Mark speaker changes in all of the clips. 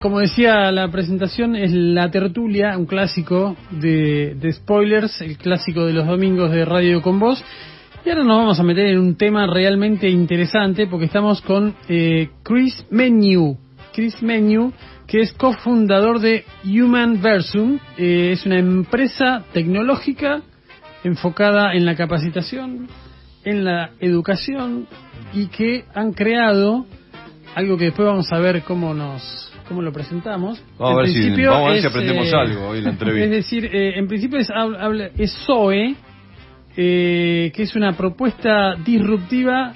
Speaker 1: Como decía la presentación, es La Tertulia, un clásico de Spoilers, el clásico de los domingos de Radio con Voz. Y ahora nos vamos a meter en un tema realmente interesante porque estamos con Chris Menyuk. Chris Menyuk, que es cofundador de Human Versum. Es una empresa tecnológica enfocada en la capacitación, en la educación, y que han creado algo que después vamos a ver cómo lo presentamos.
Speaker 2: Vamos a ver si aprendemos algo hoy en la entrevista.
Speaker 1: Es decir, en principio es Zoe, que es una propuesta disruptiva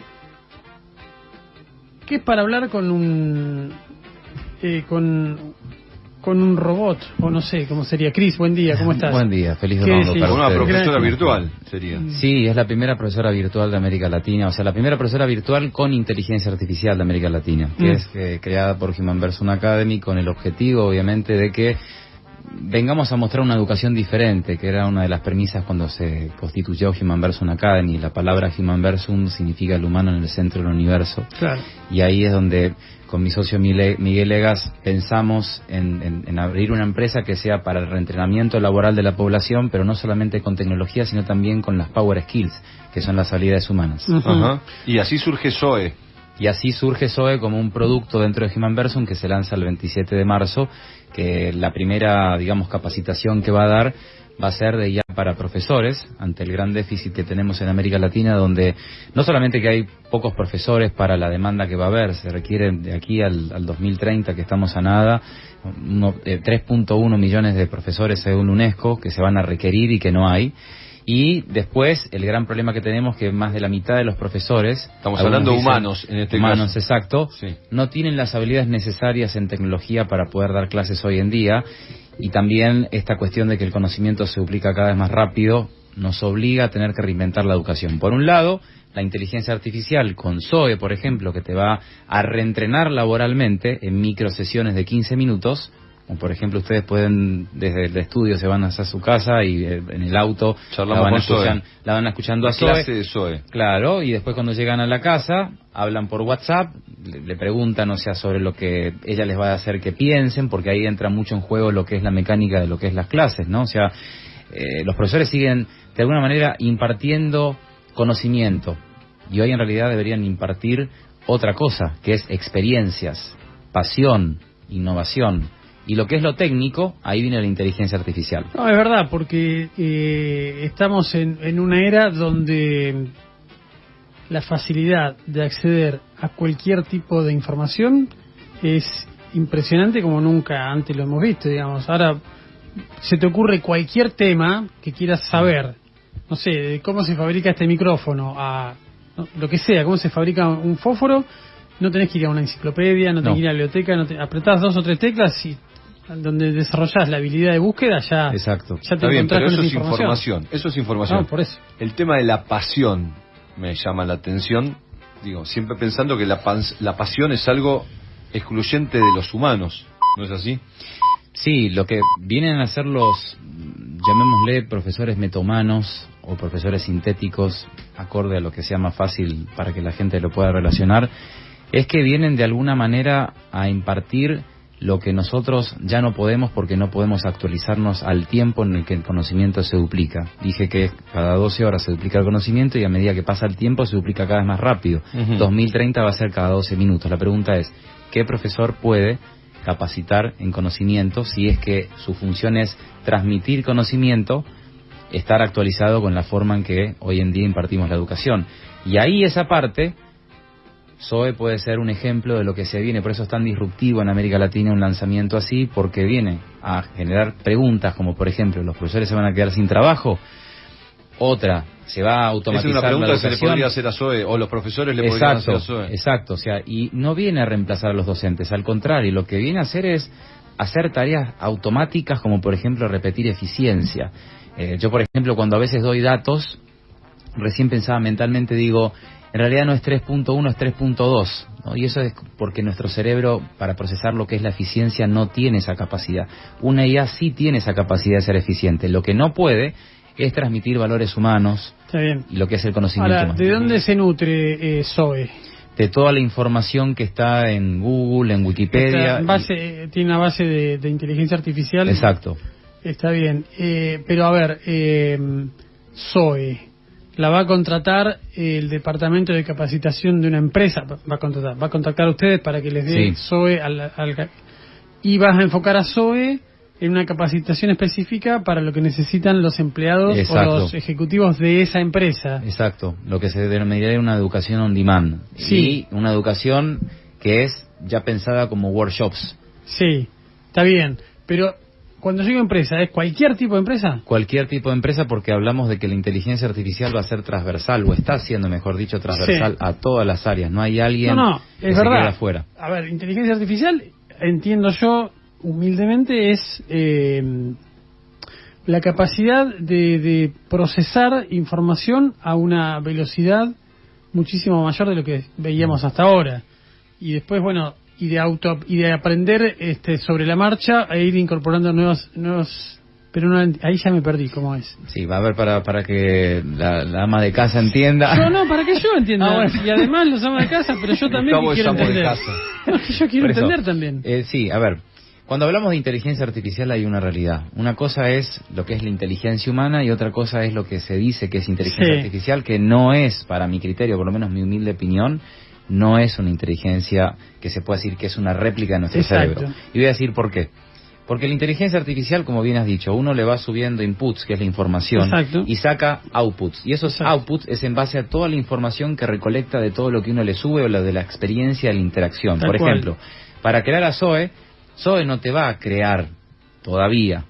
Speaker 1: que es para hablar con un robot, o no sé cómo sería. Chris, buen día, ¿cómo estás?
Speaker 3: Buen día, feliz domingo para
Speaker 2: una
Speaker 3: ustedes.
Speaker 2: profesora virtual sería.
Speaker 3: Sí, es la primera profesora virtual de América Latina, o sea, la primera profesora virtual con inteligencia artificial de América Latina, que es creada por Human Versum Academy con el objetivo, obviamente, de que vengamos a mostrar una educación diferente, que era una de las premisas cuando se constituyó Human Versum Academy. La palabra Human Versum significa el humano en el centro del universo.
Speaker 1: Claro.
Speaker 3: Y ahí es donde con mi socio Miguel Legas pensamos en abrir una empresa que sea para el reentrenamiento laboral de la población, pero no solamente con tecnología, sino también con las power skills, que son las habilidades humanas.
Speaker 2: Ajá. Y así surge Zoe.
Speaker 3: Y así surge Zoe como un producto dentro de Human Versum que se lanza el 27 de marzo, que la primera, digamos, capacitación que va a dar va a ser de IA para profesores, ante el gran déficit que tenemos en América Latina, donde no solamente que hay pocos profesores para la demanda que va a haber, se requieren de aquí al 2030, que estamos a nada, 3.1 millones de profesores según UNESCO, que se van a requerir y que no hay. Y después, el gran problema que tenemos, que más de la mitad de los profesores...
Speaker 2: Estamos hablando de humanos, en este
Speaker 3: humanos,
Speaker 2: caso.
Speaker 3: exacto.
Speaker 2: Sí.
Speaker 3: No tienen las habilidades necesarias en tecnología para poder dar clases hoy en día. Y también esta cuestión de que el conocimiento se duplica cada vez más rápido nos obliga a tener que reinventar la educación. Por un lado, la inteligencia artificial con Zoe, por ejemplo, que te va a reentrenar laboralmente en microsesiones de 15 minutos... O por ejemplo, ustedes pueden, desde el estudio se van hacia su casa y en el auto la van escuchando a Zoe.
Speaker 2: Clase de Zoe.
Speaker 3: Claro, y después cuando llegan a la casa, hablan por WhatsApp, le preguntan, o sea, sobre lo que ella les va a hacer que piensen, porque ahí entra mucho en juego lo que es la mecánica de lo que es las clases, ¿no? O sea, los profesores siguen, de alguna manera, impartiendo conocimiento, y hoy en realidad deberían impartir otra cosa, que es experiencias, pasión, innovación. Y lo que es lo técnico, ahí viene la inteligencia artificial.
Speaker 1: No, es verdad, porque estamos en una era donde la facilidad de acceder a cualquier tipo de información es impresionante como nunca antes lo hemos visto, digamos. Ahora se te ocurre cualquier tema que quieras saber, no sé, de cómo se fabrica este micrófono, lo que sea, cómo se fabrica un fósforo. No tenés que ir a una enciclopedia, no tenés que ir a la biblioteca, apretás 2 o 3 teclas y donde desarrollás la habilidad de búsqueda ya.
Speaker 3: Exacto.
Speaker 1: Ya te
Speaker 2: Está bien, pero
Speaker 1: con
Speaker 2: eso
Speaker 1: esa
Speaker 2: es información. Eso es información.
Speaker 1: No, por eso.
Speaker 2: El tema de la pasión me llama la atención. Digo, siempre pensando que la pasión es algo excluyente de los humanos. ¿No es así?
Speaker 3: Sí, lo que vienen a hacer los, llamémosle, profesores metahumanos o profesores sintéticos, acorde a lo que sea más fácil para que la gente lo pueda relacionar, es que vienen de alguna manera a impartir lo que nosotros ya no podemos, porque no podemos actualizarnos al tiempo en el que el conocimiento se duplica. Dije que cada 12 horas se duplica el conocimiento y a medida que pasa el tiempo se duplica cada vez más rápido. 2030 va a ser cada 12 minutos. La pregunta es, ¿qué profesor puede capacitar en conocimiento si es que su función es transmitir conocimiento, estar actualizado con la forma en que hoy en día impartimos la educación? Y ahí esa parte... Zoe puede ser un ejemplo de lo que se viene, por eso es tan disruptivo en América Latina un lanzamiento así, porque viene a generar preguntas como, por ejemplo, ¿los profesores se van a quedar sin trabajo? Otra, ¿se va a automatizar la educación?
Speaker 2: Es una pregunta que se le podría hacer a Zoe, o los profesores le podrían hacer a Zoe.
Speaker 3: Exacto, o sea, y no viene a reemplazar a los docentes, al contrario, lo que viene a hacer es hacer tareas automáticas, como por ejemplo repetir eficiencia. Yo, por ejemplo, cuando a veces doy datos, recién pensaba mentalmente, digo... En realidad no es 3.1, es 3.2, ¿no? Y eso es porque nuestro cerebro, para procesar lo que es la eficiencia, no tiene esa capacidad. Una IA sí tiene esa capacidad de ser eficiente. Lo que no puede es transmitir valores humanos.
Speaker 1: Está bien.
Speaker 3: Y lo que es el conocimiento.
Speaker 1: Ahora, ¿de dónde se nutre Zoe?
Speaker 3: de toda la información que está en Google, en Wikipedia.
Speaker 1: Tiene una base de inteligencia artificial.
Speaker 3: Exacto.
Speaker 1: Está bien. Pero a ver, SOE, ¿la va a contratar el departamento de capacitación de una empresa? Va a contactar a ustedes para que les dé SOE y vas a enfocar a SOE en una capacitación específica para lo que necesitan los empleados o los ejecutivos de esa empresa.
Speaker 3: Exacto, lo que se denominaría una educación on demand.
Speaker 1: Sí.
Speaker 3: Y una educación que es ya pensada como workshops.
Speaker 1: Sí, está bien, pero cuando digo empresa, ¿es cualquier tipo de empresa?
Speaker 3: Cualquier tipo de empresa, porque hablamos de que la inteligencia artificial va a ser transversal, o está siendo, mejor dicho, transversal a todas las áreas. No hay alguien
Speaker 1: es
Speaker 3: que
Speaker 1: verdad.
Speaker 3: se quede afuera.
Speaker 1: A ver, inteligencia artificial, entiendo yo, humildemente, es la capacidad de procesar información a una velocidad muchísimo mayor de lo que veíamos hasta ahora. Y después, bueno, y de aprender sobre la marcha e ir incorporando nuevos pero no, ahí ya me perdí, ¿cómo es?
Speaker 3: Sí, va a ver para que la ama de casa entienda.
Speaker 1: No, para que yo entienda. Bueno. Y además los amas de casa, pero yo también quiero entender. Yo quiero entender también.
Speaker 3: Sí, a ver. Cuando hablamos de inteligencia artificial hay una realidad. Una cosa es lo que es la inteligencia humana y otra cosa es lo que se dice que es inteligencia artificial, que no es, para mi criterio, por lo menos mi humilde opinión, no es una inteligencia que se pueda decir que es una réplica de nuestro cerebro. Y voy a decir por qué. Porque la inteligencia artificial, como bien has dicho, uno le va subiendo inputs, que es la información, y saca outputs. Y esos outputs es en base a toda la información que recolecta de todo lo que uno le sube o lo de la experiencia de la interacción. Por ejemplo, para crear a Zoe no te va a crear todavía,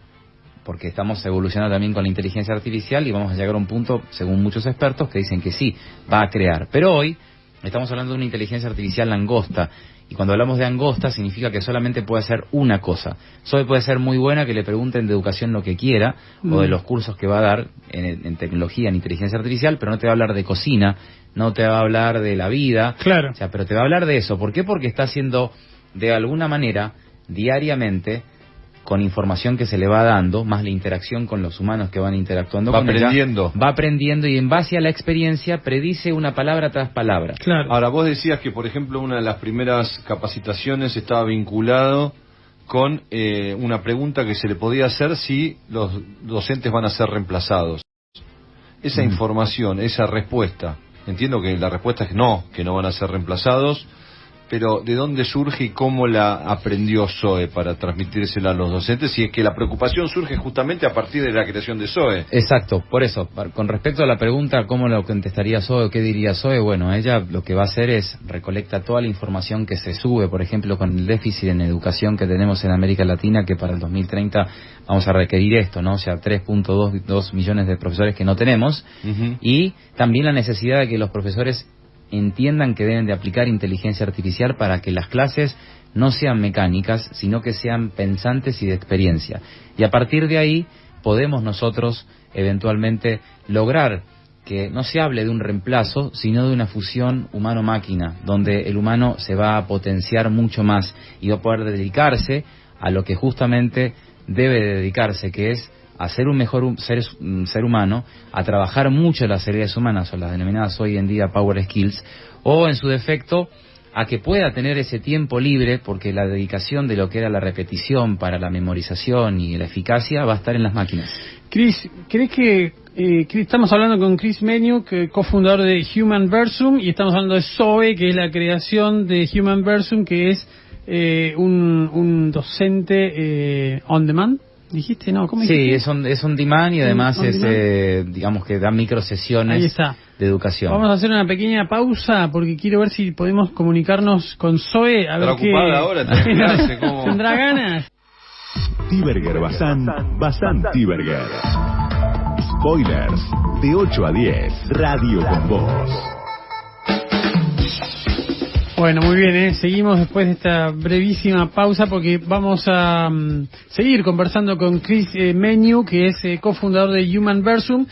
Speaker 3: porque estamos evolucionando también con la inteligencia artificial y vamos a llegar a un punto, según muchos expertos, que dicen que sí, va a crear. Pero hoy estamos hablando de una inteligencia artificial langosta, y cuando hablamos de angosta significa que solamente puede hacer una cosa. Zoe puede ser muy buena, que le pregunten de educación lo que quiera, o de los cursos que va a dar en tecnología, en inteligencia artificial, pero no te va a hablar de cocina, no te va a hablar de la vida,
Speaker 1: claro.
Speaker 3: Pero te va a hablar de eso. ¿Por qué? Porque está haciendo, de alguna manera, diariamente, con información que se le va dando, más la interacción con los humanos que van interactuando con ella, va aprendiendo y en base a la experiencia predice una palabra tras palabra.
Speaker 2: Claro. Ahora, vos decías que, por ejemplo, una de las primeras capacitaciones estaba vinculado con una pregunta que se le podía hacer si los docentes van a ser reemplazados. Esa información, esa respuesta, entiendo que la respuesta es que no van a ser reemplazados, pero ¿de dónde surge y cómo la aprendió Zoe para transmitírsela a los docentes? Si es que la preocupación surge justamente a partir de la creación de Zoe.
Speaker 3: Exacto, por eso, con respecto a la pregunta, ¿cómo lo contestaría Zoe o qué diría Zoe? Bueno, ella lo que va a hacer es recolecta toda la información que se sube, por ejemplo, con el déficit en educación que tenemos en América Latina, que para el 2030 vamos a requerir esto, ¿no? O sea, 3.2 millones de profesores que no tenemos, y también la necesidad de que los profesores entiendan que deben de aplicar inteligencia artificial para que las clases no sean mecánicas, sino que sean pensantes y de experiencia. Y a partir de ahí podemos nosotros eventualmente lograr que no se hable de un reemplazo, sino de una fusión humano-máquina, donde el humano se va a potenciar mucho más y va a poder dedicarse a lo que justamente debe de dedicarse, que es a ser un mejor ser humano, a trabajar mucho las habilidades humanas, o las denominadas hoy en día Power Skills, o en su defecto, a que pueda tener ese tiempo libre, porque la dedicación de lo que era la repetición para la memorización y la eficacia va a estar en las máquinas.
Speaker 1: Chris, ¿crees que estamos hablando con Chris Menyuk, cofundador de Human Versum, y estamos hablando de Zoe, que es la creación de Human Versum, que es un docente on demand? ¿Dijiste? No, ¿cómo dijiste?
Speaker 3: Sí, es on demand y además digamos que da microsesiones de educación.
Speaker 1: Vamos a hacer una pequeña pausa porque quiero ver si podemos comunicarnos con Zoe. A ver
Speaker 2: ocupada ahora,
Speaker 1: ¿tendrá ganas?
Speaker 4: Tíberger Bazán Tíberger. Spoilers, de 8 a 10, Radio con Voz.
Speaker 1: Bueno, muy bien, seguimos después de esta brevísima pausa porque vamos a seguir conversando con Chris Menyuk, que es cofundador de Human Versum,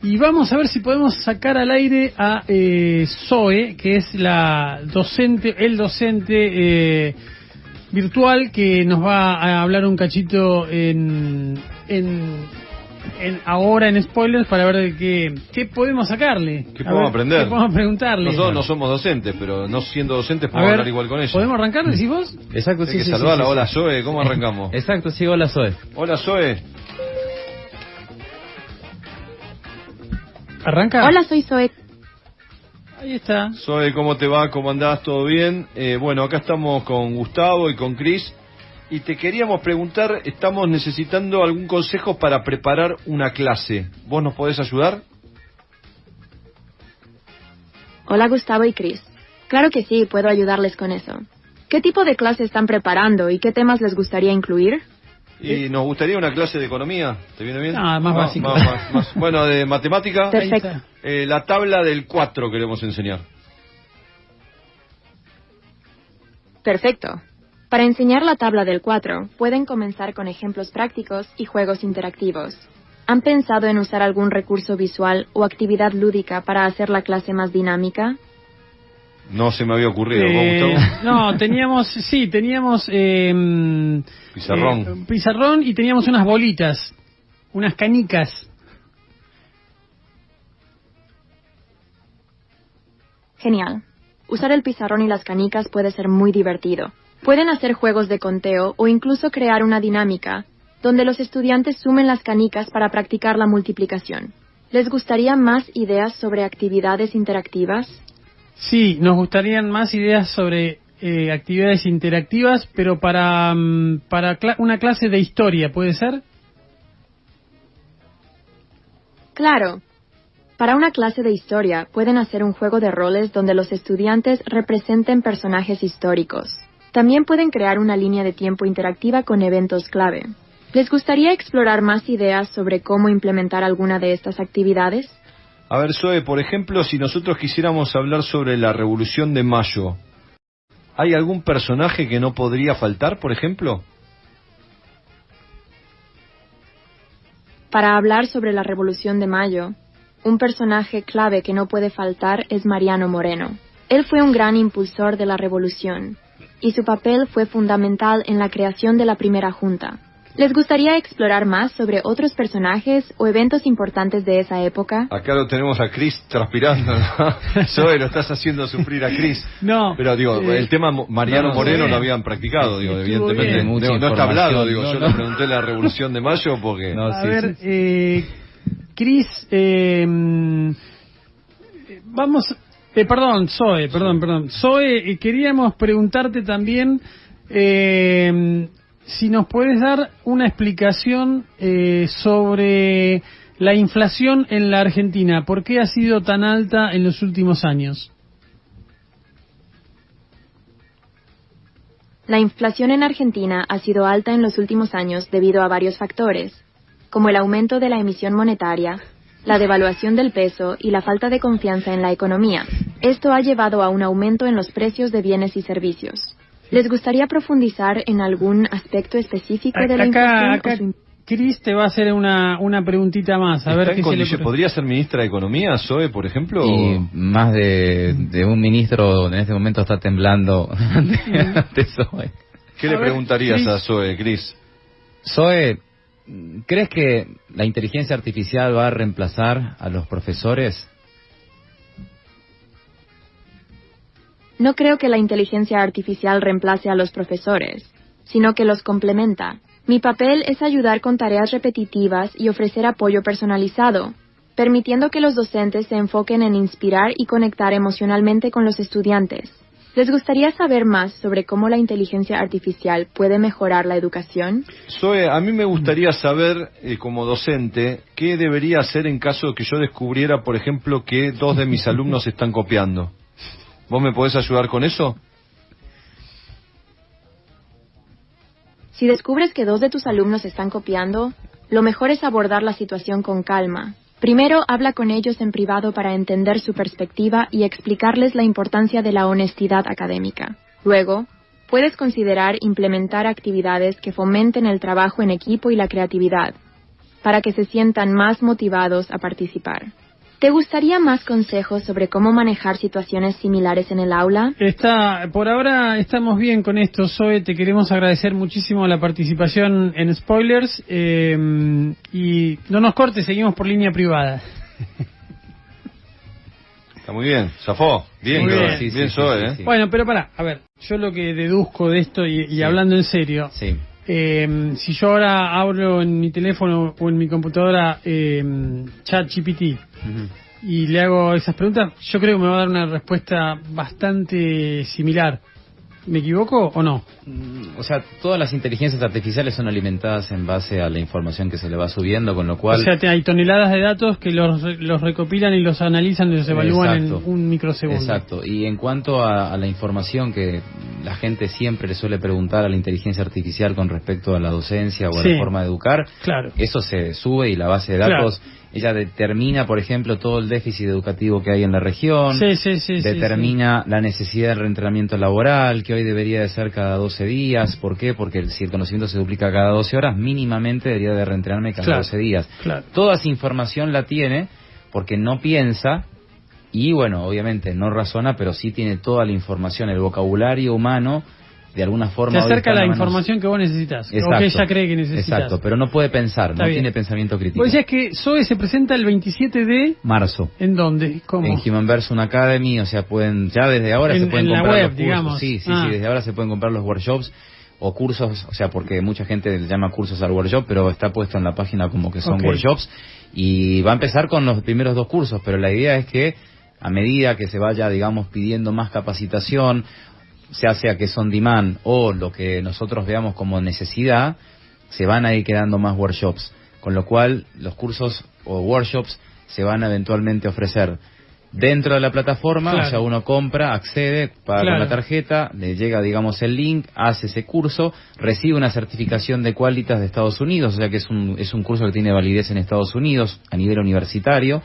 Speaker 1: y vamos a ver si podemos sacar al aire a Zoe, que es el docente virtual que nos va a hablar un cachito en ahora en spoilers para ver de qué podemos sacarle.
Speaker 2: ¿Qué podemos aprender?
Speaker 1: ¿Qué podemos preguntarle?
Speaker 2: Nosotros no somos docentes, pero no siendo docentes podemos hablar igual con ellos.
Speaker 1: ¿Podemos arrancar, decís vos?
Speaker 3: Exacto,
Speaker 2: Hay que saludarla. Hola, Zoe, ¿cómo arrancamos?
Speaker 3: Exacto, sí, hola, Zoe.
Speaker 2: Hola, Zoe.
Speaker 1: ¿Arranca?
Speaker 5: Hola, soy Zoe.
Speaker 1: Ahí está.
Speaker 2: Zoe, ¿cómo te va? ¿Cómo andás? ¿Todo bien? Bueno, acá estamos con Gustavo y con Cris. Y te queríamos preguntar, estamos necesitando algún consejo para preparar una clase. ¿Vos nos podés ayudar?
Speaker 5: Hola, Gustavo y Cris. Claro que sí, puedo ayudarles con eso. ¿Qué tipo de clase están preparando y qué temas les gustaría incluir?
Speaker 2: Y nos gustaría una clase de economía. ¿Te viene bien?
Speaker 1: Ah, más básico.
Speaker 2: Más. Bueno, de matemática.
Speaker 5: Perfecto.
Speaker 2: La tabla del 4 queremos enseñar.
Speaker 5: Perfecto. Para enseñar la tabla del 4, pueden comenzar con ejemplos prácticos y juegos interactivos. ¿Han pensado en usar algún recurso visual o actividad lúdica para hacer la clase más dinámica?
Speaker 2: No se me había ocurrido. ¿Vos, Gustavo?
Speaker 1: No, teníamos pizarrón y teníamos unas bolitas, unas canicas.
Speaker 5: Genial. Usar el pizarrón y las canicas puede ser muy divertido. Pueden hacer juegos de conteo o incluso crear una dinámica donde los estudiantes sumen las canicas para practicar la multiplicación. ¿Les gustaría más ideas sobre actividades interactivas?
Speaker 1: Sí, nos gustarían más ideas sobre actividades interactivas, pero para una clase de historia, ¿puede ser?
Speaker 5: Claro. Para una clase de historia, pueden hacer un juego de roles donde los estudiantes representen personajes históricos. También pueden crear una línea de tiempo interactiva con eventos clave. ¿Les gustaría explorar más ideas sobre cómo implementar alguna de estas actividades?
Speaker 2: A ver, Zoe, por ejemplo, si nosotros quisiéramos hablar sobre la Revolución de Mayo, ¿hay algún personaje que no podría faltar, por ejemplo?
Speaker 5: Para hablar sobre la Revolución de Mayo, un personaje clave que no puede faltar es Mariano Moreno. Él fue un gran impulsor de la revolución, y su papel fue fundamental en la creación de la primera junta. ¿Les gustaría explorar más sobre otros personajes o eventos importantes de esa época?
Speaker 2: Acá lo tenemos a Cris transpirando, ¿no? Zoe, lo estás haciendo sufrir a Cris.
Speaker 1: No.
Speaker 2: Pero digo, el tema Mariano Moreno lo habían practicado, digo, evidentemente. No está hablado, digo, yo le pregunté la Revolución de Mayo porque...
Speaker 1: A ver, Cris, vamos... perdón, Zoe, perdón. Zoe, queríamos preguntarte también si nos puedes dar una explicación sobre la inflación en la Argentina. ¿Por qué ha sido tan alta en los últimos años?
Speaker 5: La inflación en Argentina ha sido alta en los últimos años debido a varios factores, como el aumento de la emisión monetaria, la devaluación del peso y la falta de confianza en la economía. Esto ha llevado a un aumento en los precios de bienes y servicios. ¿Les gustaría profundizar en algún aspecto específico de la inflación?
Speaker 1: Acá Cris te va a hacer una preguntita más. A ver qué se le ocurre.
Speaker 2: ¿Podría ser ministra de Economía, Zoe, por ejemplo?
Speaker 3: Y más de un ministro en este momento está temblando ante Zoe.
Speaker 2: ¿Qué le preguntarías a Zoe, Cris?
Speaker 3: Zoe, ¿crees que la inteligencia artificial va a reemplazar a los profesores?
Speaker 5: No creo que la inteligencia artificial reemplace a los profesores, sino que los complementa. Mi papel es ayudar con tareas repetitivas y ofrecer apoyo personalizado, permitiendo que los docentes se enfoquen en inspirar y conectar emocionalmente con los estudiantes. ¿Les gustaría saber más sobre cómo la inteligencia artificial puede mejorar la educación?
Speaker 2: Zoe, a mí me gustaría saber, como docente, qué debería hacer en caso de que yo descubriera, por ejemplo, que 2 de mis alumnos están copiando. ¿Vos me podés ayudar con eso?
Speaker 5: Si descubres que 2 de tus alumnos están copiando, lo mejor es abordar la situación con calma. Primero, habla con ellos en privado para entender su perspectiva y explicarles la importancia de la honestidad académica. Luego, puedes considerar implementar actividades que fomenten el trabajo en equipo y la creatividad, para que se sientan más motivados a participar. ¿Te gustaría más consejos sobre cómo manejar situaciones similares en el aula?
Speaker 1: Por ahora estamos bien con esto, Zoe. Te queremos agradecer muchísimo la participación en Spoilers. Y no nos cortes, seguimos por línea privada.
Speaker 2: Está muy bien, zafó. Bien,
Speaker 1: Muy bien.
Speaker 2: Sí, bien Zoe,
Speaker 3: sí.
Speaker 1: Bueno, pero pará, a ver, yo lo que deduzco de esto y hablando en serio,
Speaker 3: Sí.
Speaker 1: si yo ahora abro en mi teléfono o en mi computadora ChatGPT y le hago esas preguntas, yo creo que me va a dar una respuesta bastante similar. ¿Me equivoco o no?
Speaker 3: O sea, todas las inteligencias artificiales son alimentadas en base a la información que se le va subiendo, con lo cual...
Speaker 1: O sea, hay toneladas de datos que los recopilan y los analizan y los evalúan
Speaker 3: Exacto.
Speaker 1: en un microsegundo.
Speaker 3: Exacto. Y en cuanto a la información que la gente siempre le suele preguntar a la inteligencia artificial con respecto a la docencia o a
Speaker 1: Sí.
Speaker 3: la forma de educar,
Speaker 1: Claro.
Speaker 3: eso se sube y la base de datos, ella determina, por ejemplo, todo el déficit educativo que hay en la región,
Speaker 1: Sí,
Speaker 3: determina la necesidad de reentrenamiento laboral, que hoy debería de ser cada 12 días. ¿Por qué? Porque si el conocimiento se duplica cada 12 horas, mínimamente debería de reentrenarme cada 12 días.
Speaker 1: Claro.
Speaker 3: Toda esa información la tiene porque no piensa y, bueno, obviamente no razona, pero sí tiene toda la información, el vocabulario humano, de alguna forma...
Speaker 1: Te
Speaker 3: hoy
Speaker 1: acerca
Speaker 3: está
Speaker 1: la
Speaker 3: en manos-
Speaker 1: información que vos necesitas,
Speaker 3: Exacto,
Speaker 1: o que ella cree que necesitas.
Speaker 3: Exacto, pero no puede pensar,
Speaker 1: Está
Speaker 3: no
Speaker 1: bien.
Speaker 3: tiene pensamiento crítico.
Speaker 1: Vos decías que Zoe se presenta el 27 de...
Speaker 3: Marzo.
Speaker 1: ¿En dónde? ¿Cómo?
Speaker 3: En Human Versus Academy, o sea, pueden ya desde ahora se pueden
Speaker 1: en la
Speaker 3: comprar
Speaker 1: web,
Speaker 3: los cursos.
Speaker 1: digamos.
Speaker 3: Sí,
Speaker 1: Ah.
Speaker 3: desde ahora se pueden comprar los workshops o cursos, o sea, porque mucha gente le llama cursos al workshop, pero está puesto en la página como que son
Speaker 1: Ok.
Speaker 3: workshops, y va a empezar con los primeros 2 cursos, pero la idea es que a medida que se vaya, digamos, pidiendo más capacitación, sea que es on demand o lo que nosotros veamos como necesidad, se van a ir quedando más workshops, con lo cual los cursos o workshops se van a eventualmente ofrecer dentro de la plataforma.
Speaker 1: Claro.
Speaker 3: O sea, uno compra, accede, paga
Speaker 1: Claro.
Speaker 3: con la tarjeta, le llega, digamos, el link, hace ese curso, recibe una certificación de Qualitas de Estados Unidos, o sea que es un curso que tiene validez en Estados Unidos a nivel universitario,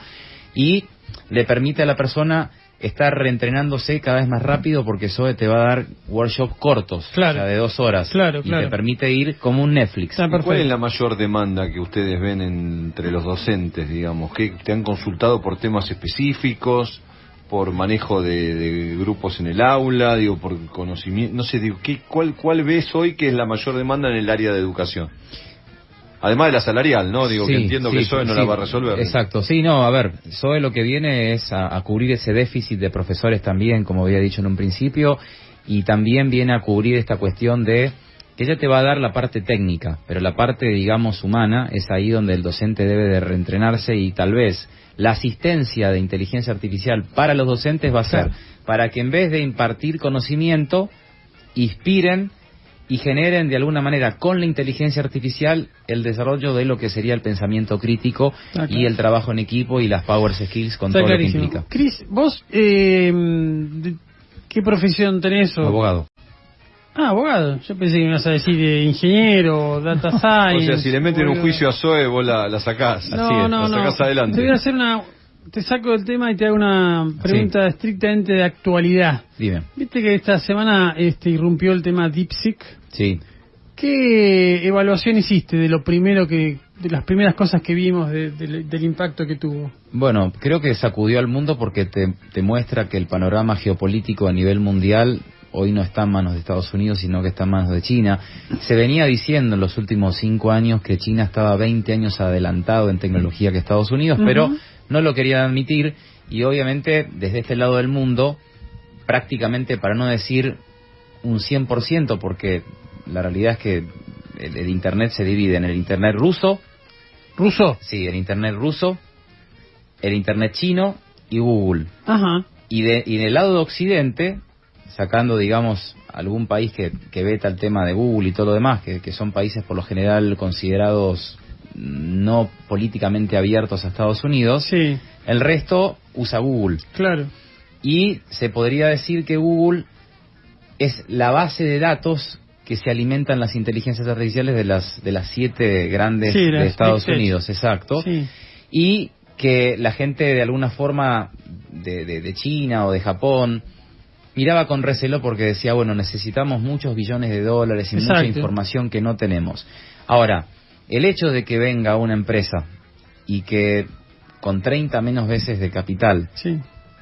Speaker 3: y le permite a la persona estar reentrenándose cada vez más rápido, porque Zoe te va a dar workshops cortos,
Speaker 1: Claro.
Speaker 3: o sea, de 2 horas,
Speaker 1: Claro,
Speaker 3: y
Speaker 1: claro.
Speaker 3: te permite ir como un Netflix.
Speaker 1: Está
Speaker 2: ¿Y ¿Cuál
Speaker 1: perfecto.
Speaker 2: es la mayor demanda que ustedes ven entre los docentes, digamos? ¿Que te han consultado por temas específicos, por manejo de grupos en el aula, digo, por conocimiento? No sé, digo, ¿cuál ves hoy que es la mayor demanda en el área de educación? Además de la salarial, ¿no? Digo,
Speaker 3: Sí,
Speaker 2: que entiendo que Zoe no la va a resolver.
Speaker 3: Exacto, sí, no, a ver, Zoe lo que viene es a cubrir ese déficit de profesores también, como había dicho en un principio, y también viene a cubrir esta cuestión de que ella te va a dar la parte técnica, pero la parte, digamos, humana, es ahí donde el docente debe de reentrenarse, y tal vez la asistencia de inteligencia artificial para los docentes va a ser para que en vez de impartir conocimiento, inspiren y generen de alguna manera con la inteligencia artificial el desarrollo de lo que sería el pensamiento crítico y el trabajo en equipo y las power skills con
Speaker 1: Está
Speaker 3: todo
Speaker 1: clarísimo.
Speaker 3: lo que implica.
Speaker 1: Cris, vos, ¿qué profesión tenés?
Speaker 3: Abogado.
Speaker 1: Ah, abogado. Yo pensé que me ibas a decir ingeniero, data
Speaker 2: O
Speaker 1: science.
Speaker 2: sea, si le meten un juicio a Zoe, vos la sacás.
Speaker 1: No,
Speaker 2: la sacás adelante.
Speaker 1: Te voy a hacer te saco del tema y te hago una pregunta estrictamente de actualidad.
Speaker 3: Dime.
Speaker 1: Viste que esta semana irrumpió el tema DeepSeek.
Speaker 3: Sí.
Speaker 1: ¿Qué evaluación hiciste de lo primero de las primeras cosas que vimos del impacto que tuvo?
Speaker 3: Bueno, creo que sacudió al mundo porque te muestra que el panorama geopolítico a nivel mundial hoy no está en manos de Estados Unidos, sino que está en manos de China. Se venía diciendo en los últimos 5 años que China estaba 20 años adelantado en tecnología que Estados Unidos, pero no lo querían admitir, y obviamente desde este lado del mundo, prácticamente, para no decir un 100%, porque la realidad es que el Internet se divide en el Internet ruso.
Speaker 1: ¿Ruso?
Speaker 3: Sí, el Internet ruso, el Internet chino y Google.
Speaker 1: Ajá.
Speaker 3: Y del lado de Occidente, sacando, digamos, algún país que veta el tema de Google y todo lo demás, que son países por lo general considerados no políticamente abiertos a Estados Unidos,
Speaker 1: Sí,
Speaker 3: el resto usa Google.
Speaker 1: claro.
Speaker 3: Y se podría decir que Google es la base de datos que se alimentan las inteligencias artificiales de las 7 grandes
Speaker 1: Sí,
Speaker 3: de
Speaker 1: las
Speaker 3: Estados
Speaker 1: Big Tech.
Speaker 3: Unidos, exacto.
Speaker 1: Sí.
Speaker 3: Y que la gente de alguna forma de China o de Japón miraba con recelo porque decía, bueno, necesitamos muchos billones de dólares y mucha
Speaker 1: Exacto.
Speaker 3: información que no tenemos. Ahora, el hecho de que venga una empresa y que con 30 menos veces de capital
Speaker 1: Sí.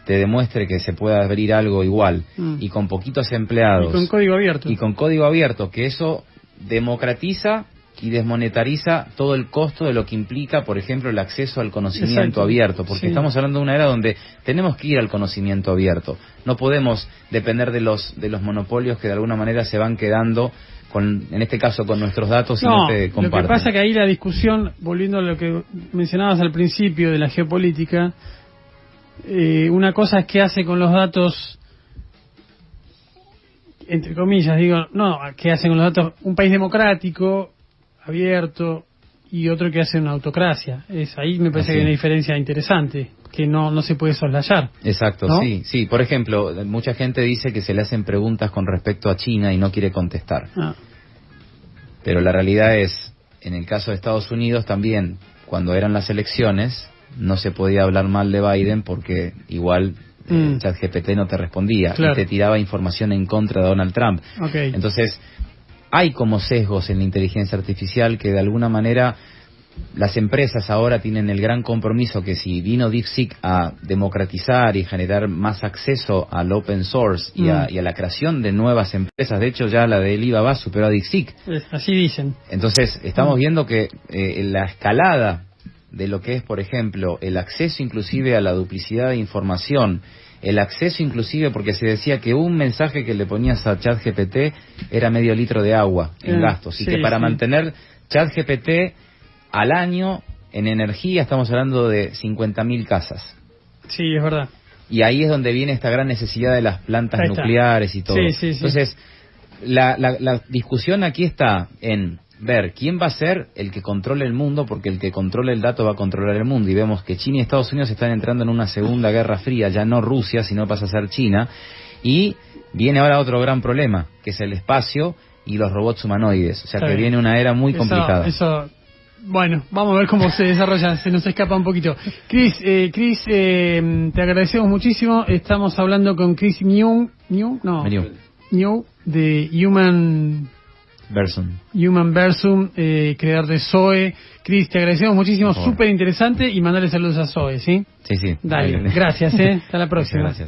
Speaker 3: te demuestre que se puede abrir algo igual, y con poquitos empleados,
Speaker 1: Y con código abierto.
Speaker 3: y con código abierto, que eso democratiza y desmonetariza todo el costo de lo que implica, por ejemplo, el acceso al conocimiento
Speaker 1: Exacto.
Speaker 3: abierto, porque
Speaker 1: Sí.
Speaker 3: estamos hablando de una era donde tenemos que ir al conocimiento abierto. No podemos depender de los monopolios que de alguna manera se van quedando en este caso con nuestros datos y no te
Speaker 1: lo
Speaker 3: comparten.
Speaker 1: que pasa que ahí la discusión, volviendo a lo que mencionabas al principio de la geopolítica, una cosa es qué hace con los datos, entre comillas, digo, no, qué hace con los datos un país democrático, abierto, y otro que hace una autocracia. Ahí me parece
Speaker 3: Así.
Speaker 1: que hay una diferencia interesante, que no se puede soslayar.
Speaker 3: Exacto,
Speaker 1: ¿no?
Speaker 3: sí. Por ejemplo, mucha gente dice que se le hacen preguntas con respecto a China y no quiere contestar. Pero la realidad es, en el caso de Estados Unidos también, cuando eran las elecciones, no se podía hablar mal de Biden porque igual ChatGPT no te respondía,
Speaker 1: Claro.
Speaker 3: y te tiraba información en contra de Donald Trump.
Speaker 1: Okay.
Speaker 3: Entonces, hay como sesgos en la inteligencia artificial que de alguna manera las empresas ahora tienen el gran compromiso que si vino DeepSeek a democratizar y generar más acceso al open source y a la creación de nuevas empresas, de hecho ya la de Alibaba superó a DeepSeek.
Speaker 1: Así dicen.
Speaker 3: Entonces estamos viendo que la escalada de lo que es, por ejemplo, el acceso inclusive a la duplicidad de información, el acceso inclusive porque se decía que un mensaje que le ponías a ChatGPT era medio litro de agua en gastos, y
Speaker 1: sí,
Speaker 3: que para
Speaker 1: sí.
Speaker 3: mantener ChatGPT al año en energía estamos hablando de 50.000 casas.
Speaker 1: Sí, es verdad.
Speaker 3: Y ahí es donde viene esta gran necesidad de las plantas
Speaker 1: Ahí está.
Speaker 3: nucleares y todo.
Speaker 1: Sí.
Speaker 3: Entonces, la discusión aquí está en ver quién va a ser el que controle el mundo, porque el que controle el dato va a controlar el mundo. Y vemos que China y Estados Unidos están entrando en una segunda guerra fría, ya no Rusia, sino pasa a ser China. Y viene ahora otro gran problema, que es el espacio y los robots humanoides. O sea
Speaker 1: Está
Speaker 3: que
Speaker 1: bien.
Speaker 3: viene una era muy complicada.
Speaker 1: Bueno, vamos a ver cómo se desarrolla, se nos escapa un poquito. Chris, te agradecemos muchísimo. Estamos hablando con Chris New de Human Versum, creador de Zoe. Chris, te agradecemos muchísimo, súper interesante, y mandarle saludos a Zoe, ¿sí?
Speaker 3: Sí.
Speaker 1: Dale, gracias, hasta la próxima.
Speaker 3: Gracias.